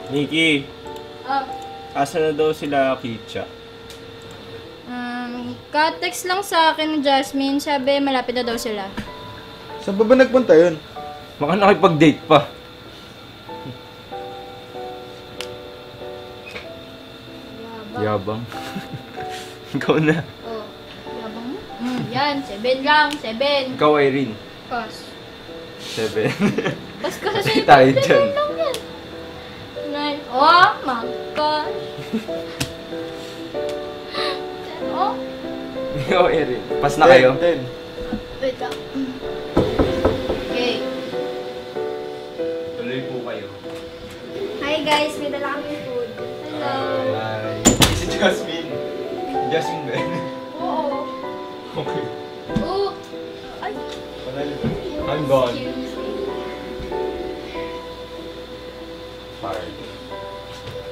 Nikki, Oh, asa na daw sila Kicha? ka-text lang sa akin ni Jasmine, sabi malapit na daw sila. Saan ba nagpunta yun? Baka nakipag-date pa. Yabang. Ikaw na. Oh, yabang mo? Yan, 7 lang, 7. Ikaw, Irene. Cos. 7. Bas ka sa Kasi 7, tayo 7 dyan. lang yan. 9. Oh, my gosh. Oh, Ikaw, Irene. Pas na kayo? 10. wait lang. Okay. Tuloy po kayo. Hi guys, may dala kami food. Hello. Hi. Si Jasmine. Jasmine ba yun? Oo. Okay. Oh. Ay. I'm gone. Excuse me. Fire.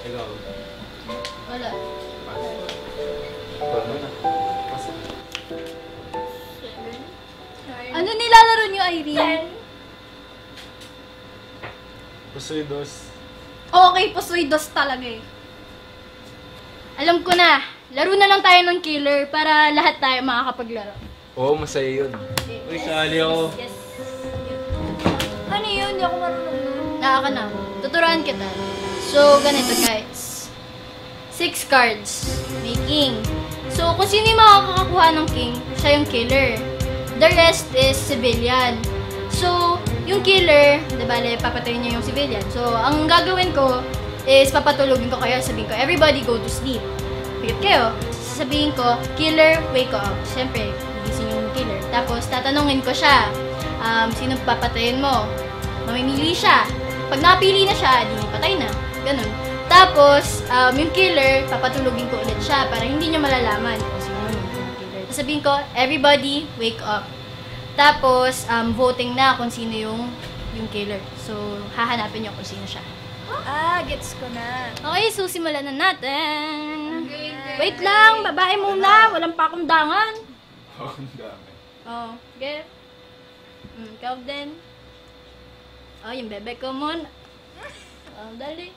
Ikaw. Wala. Ikaw na. Ano nilalaro niyo, Irene? Pusuidos. Okay, pusuidos talaga eh. Alam ko na, laro na lang tayo ng killer para lahat tayo makakapaglaro. Oo, masaya yun. Uy, sali ako. Yes. Ano yun? Hindi ako marunong nun. Nakaka na. Tuturuan kita. So, ganito guys. 6 cards. May king. So, kung sino yung makakakuha ng king, siya yung killer. The rest is civilian. So, yung killer, bale, papatayin niya yung civilian. So, ang gagawin ko is papatulogin ko kayo. Sabihin ko, everybody go to sleep. Pikit kayo. Sasabihin ko, killer, wake up. Siyempre, gigising yung killer. Tapos, tatanungin ko siya, sino papatayin mo? Mamimili siya. Pag napili na siya, di patay na. Ganun. Tapos, yung killer, papatulogin ko ulit siya para hindi niya malalaman kung sino yung killer. Sasabihin ko, everybody, wake up. Tapos, voting na kung sino yung killer. So, hahanapin niyo kung sino siya. Gets ko na. Okay, so simulan na natin. Wait lang, babae muna. Walang pakundangan. Ang dami. Oh, get. Ikaw din. Oh, yung bebe ko muna. Oh, dali.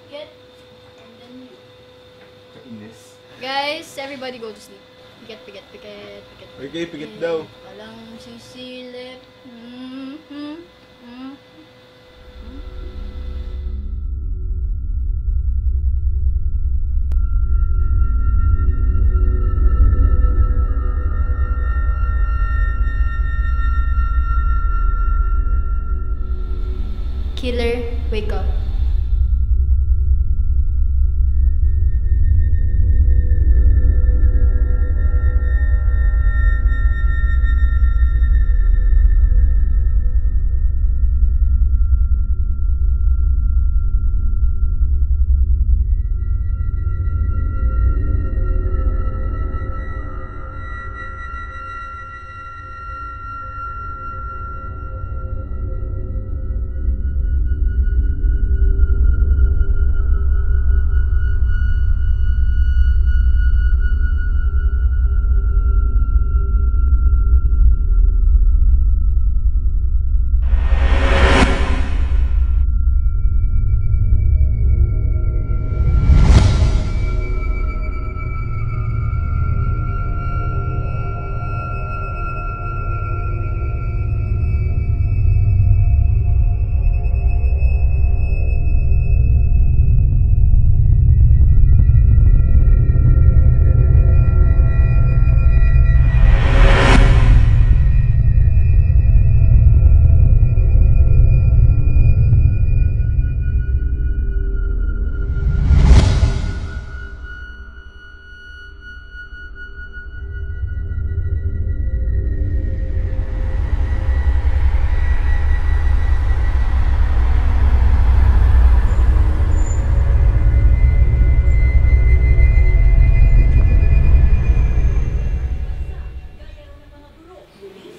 Get. And then you. Kainis. Guys, everybody go to sleep. Piket, piket, piket, piket. Okay, pikit daw. Walang sisilip. Killer, wake up.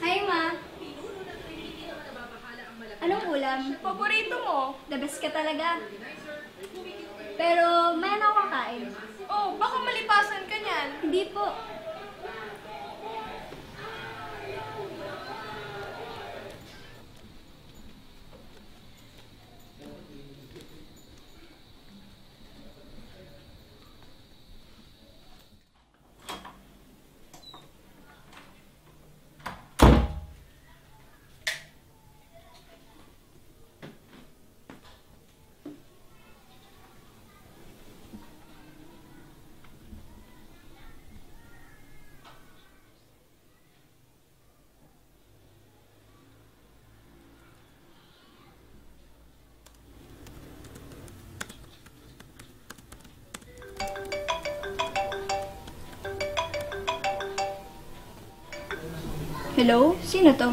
Hi, Ma. Anong ulam? Paborito mo? The best ka talaga. Pero, may ano akong kain? Oh, baka malipasan ka niyan. Hindi po. Hello? Sino to?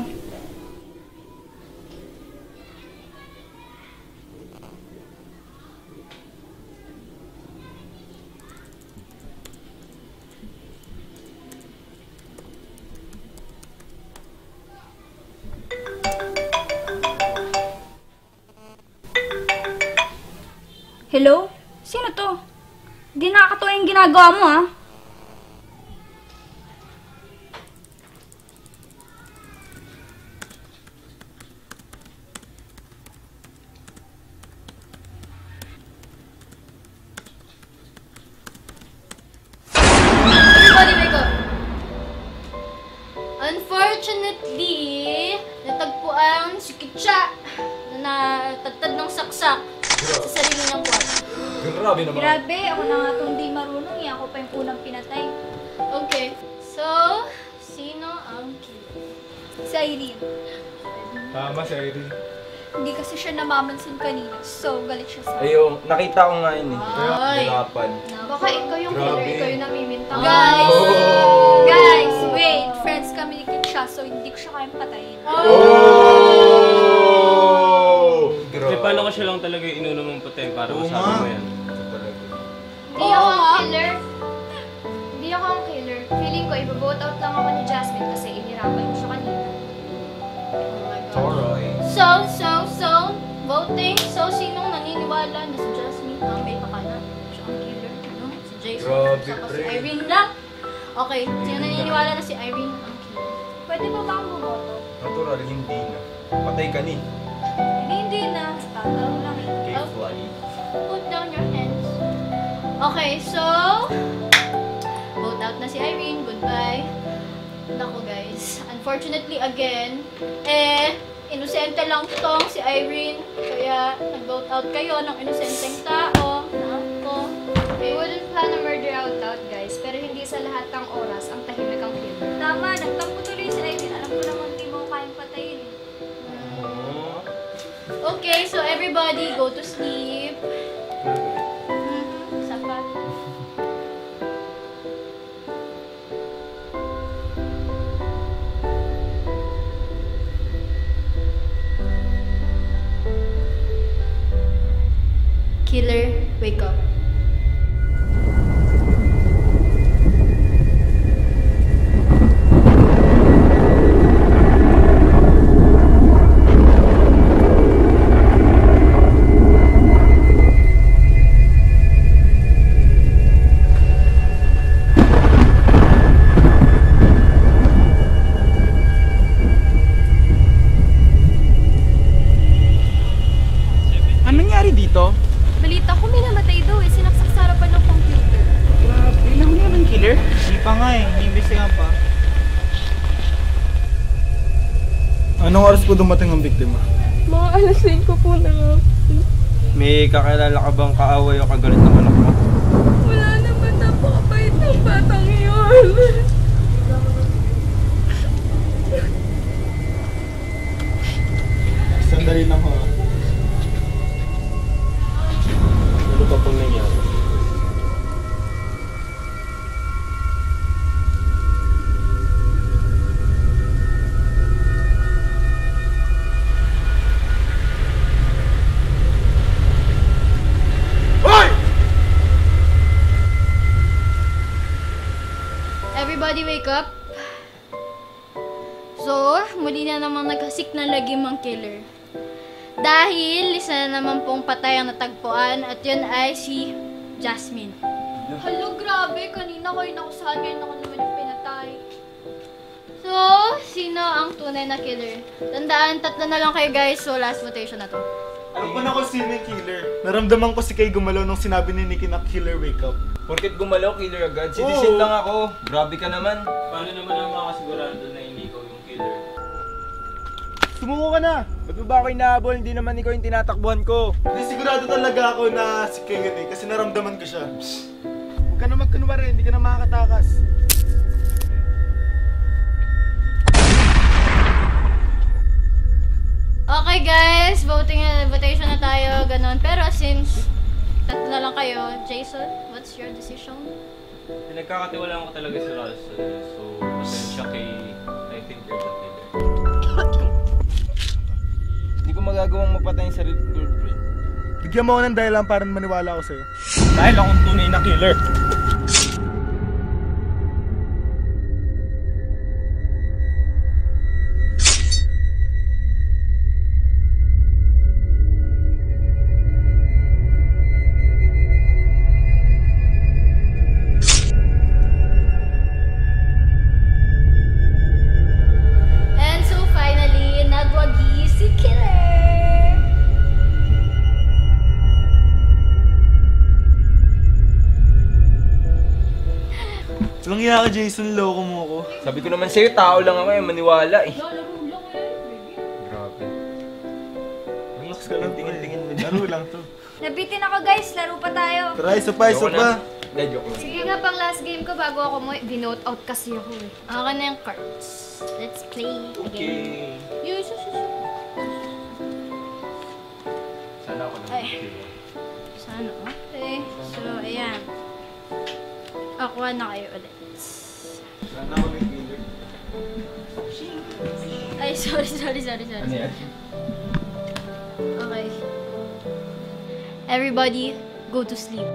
Hello? Sino to? Di nakakatuwa yung ginagawa mo, ah. Everybody wake up! Unfortunately, natagpuan si Kitcha na natagtad ng saksak sa sarili niyang kwarto. Grabe naman. Grabe, ako na nga itong di marunong eh. Ako pa yung unang pinatay. Okay, so, sino ang killer? Si Irene. Tama si Irene. Hindi kasi siya namamansin kanina. So, galit siya sa akin. Ayun, nakita ko nga yun eh. Ay. Hirapan. Baka ikaw yung killer, Grabe. ikaw yung namimintang. Guys! Guys, wait. Friends kami ni Kitcha, so hindi ko siya kayang patayin. Oh! Grabe. Paano ko siya lang talaga inunom mong puti para Oo masabi nga. mo yan? Ito talaga. Hindi ako ang killer. Hindi ako ang killer. Feeling ko, ibabote out lang ako ni Jasmine kasi inirapan ko siya kanina. Oh my God. Toroy. So, voting. So, sinong naniniwala na si Jasmine ang may pakana? Siya ang killer. Ano? Si Jason. Grabe, Saka si pre. Irene lang. Okay, sino naniniwala na si Irene ang killer? Pwede ba ba akong bumoto? Natural, hindi na. Patay ka ni. Hindi na. Tatanong lang eh. Kay Oh. Fly. Put down your hands. Okay, so, vote out na si Irene. Goodbye. Nako guys, unfortunately again, inosente lang tong si Irene. Kaya nag-vote out kayo ng inosenteng tao. Nako. We wouldn't plan a murder out loud, guys. Pero hindi sa lahat ng oras ang tahimik ang killer. Tama, nagtampo tuloy si Irene. Alam ko naman hindi mo kayang patayin eh. Okay, so everybody go to sleep. Sapat. Killer, wake up. Anong nangyari dito? Balita ko may namatay daw eh. Sinaksak sa harapan ng computer. Grabe, nahuli yan ng killer? Hindi pa nga eh, iniimbestigahan pa. Anong oras po dumating ang biktima? Mga alas 5 po na nga. May kakilala ka bang kaaway o kagalit ng anak mo? Wala naman, napakabait ng batang yun. Sandali lang ho. Ano pa pong nangyari? Everybody wake up. So, muli na namang naghasik na lagim ang killer. Dahil isa na naman pong patay ang natagpuan at yun ay si Jasmine. Hello, grabe. Kanina ko inakusahan. Ngayon ako naman yung pinatay. So, sino ang tunay na killer? Tandaan, 3 na lang kayo guys. So, last votation na to. Alam ko na kung sino yung killer. Naramdaman ko si Kay gumalaw nung sinabi ni Nikki na killer wake up. Porket gumalaw, killer agad. Citizen Oo. lang ako. Grabe ka naman. Paano naman ang makasigurado na hindi ikaw yung killer? Sumuko ka na. Ba't mo ba ako inahabol? Hindi naman ikaw yung tinatakbuhan ko. Hindi sigurado talaga ako na si Kay yun eh, kasi naramdaman ko siya. Huwag ka na magkunwari, hindi ka na makakatakas. Okay guys, votation na tayo, ganun. Pero since 3 na lang kayo, Jason, what's your decision? Pinagkakatiwalaan ko talaga si Russell. So, pasensya kay finger the killer. Hindi ko magagawang mapatay yung sarili kong girlfriend. Bigyan mo ako ng dahilan para maniwala ako sa'yo. Dahil akong tunay na killer. And so finally, nagwagi si Killer! Walang iya ka, Jason. Loko mo ako. Sabi ko naman sa'yo, tao lang ako eh, maniwala eh. Grabe. Relax ka lang. Tingin-tingin mo. Laro lang to. Nabitin ako guys, laro pa tayo. Tara, isa pa, isa Ayoko pa. na. Hindi, joke lang. Sige nga, pang last game ko bago ako mo, binote out kasi ako eh. Akin na yung cards. Let's play again. Okay. Yes, yes, yes. Sana ako naman Ay. killer. Sana, okay. So, ayan. Aqua na kayo ulit. Sana ako ng killer. Ay, sorry. Ano yan? Okay. Everybody, go to sleep.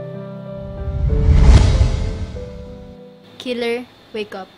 Killer, wake up.